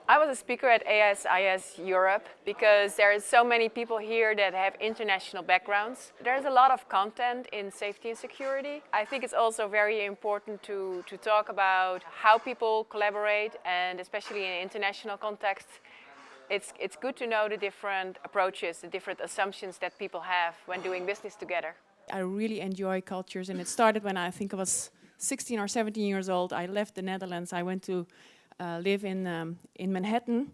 I was a speaker at ASIS Europe because there is so many people here that have international backgrounds. There's a lot of content in safety and security. I think it's also very important to talk about how people collaborate, and especially in an international context, it's good to know the different approaches, the different assumptions that people have when doing business together. I really enjoy cultures, and it started when I think I was 16 or 17 years old. I left the Netherlands. I went to live in Manhattan,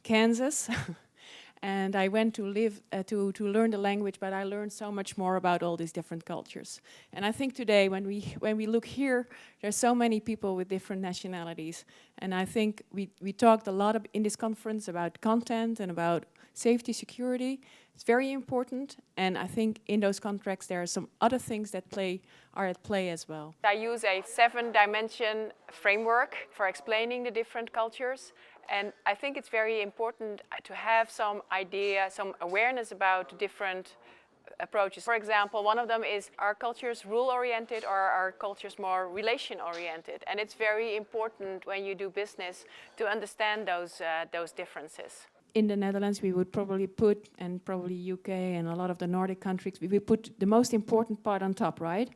Kansas, and I went to live to learn the language. But I learned so much more about all these different cultures. And I think today, when we look here, there's so many people with different nationalities. And I think we talked a lot in this conference about content and about safety, security. It's very important, and I think in those contracts there are some other things that are at play as well. I use a 7-dimension framework for explaining the different cultures, and I think it's very important to have some idea, some awareness about different approaches. For example, one of them is, are cultures rule-oriented or are cultures more relation-oriented? And it's very important when you do business to understand those differences. In the Netherlands, we would probably put, and probably UK and a lot of the Nordic countries, we would put the most important part on top, right?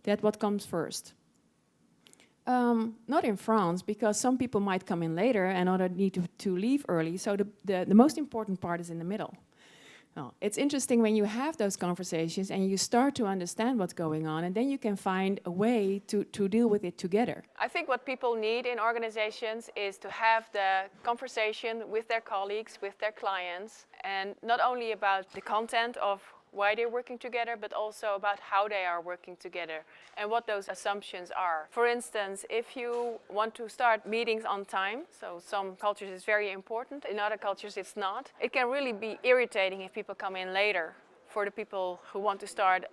That's what comes first. Not in France, because some people might come in later and others need to leave early, so the most important part is in the middle. Now, it's interesting when you have those conversations and you start to understand what's going on, and then you can find a way to deal with it together. I think what people need in organizations is to have the conversation with their colleagues, with their clients, and not only about the content of why they're working together, but also about how they are working together and what those assumptions are. For instance, if you want to start meetings on time, so some cultures it's very important, in other cultures it's not, it can really be irritating if people come in later for the people who want to start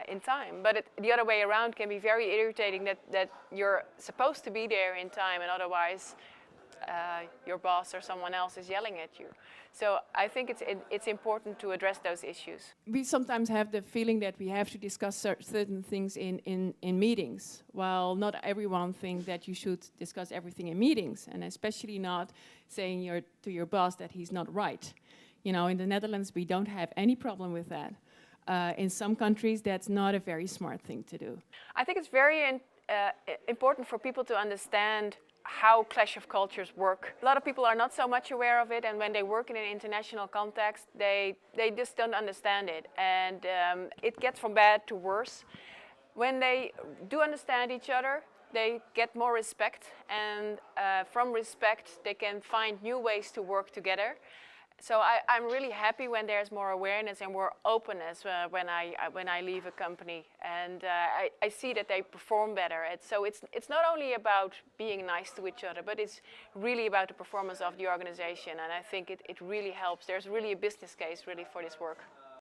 in time. But the other way around can be very irritating that you're supposed to be there in time and otherwise your boss or someone else is yelling at you. So I think it's important to address those issues. We sometimes have the feeling that we have to discuss certain things in meetings, while not everyone thinks that you should discuss everything in meetings, and especially not saying to your boss that he's not right. You know, in the Netherlands, we don't have any problem with that. In some countries, that's not a very smart thing to do. I think it's very important for people to understand how clash of cultures work. A lot of people are not so much aware of it, and when they work in an international context, they just don't understand it, and it gets from bad to worse. When they do understand each other, they get more respect, and from respect they can find new ways to work together. So I'm really happy when there's more awareness and more openness when I leave a company, and I see that they perform better. So it's not only about being nice to each other, but it's really about the performance of the organization, and I think it really helps. There's really a business case really for this work.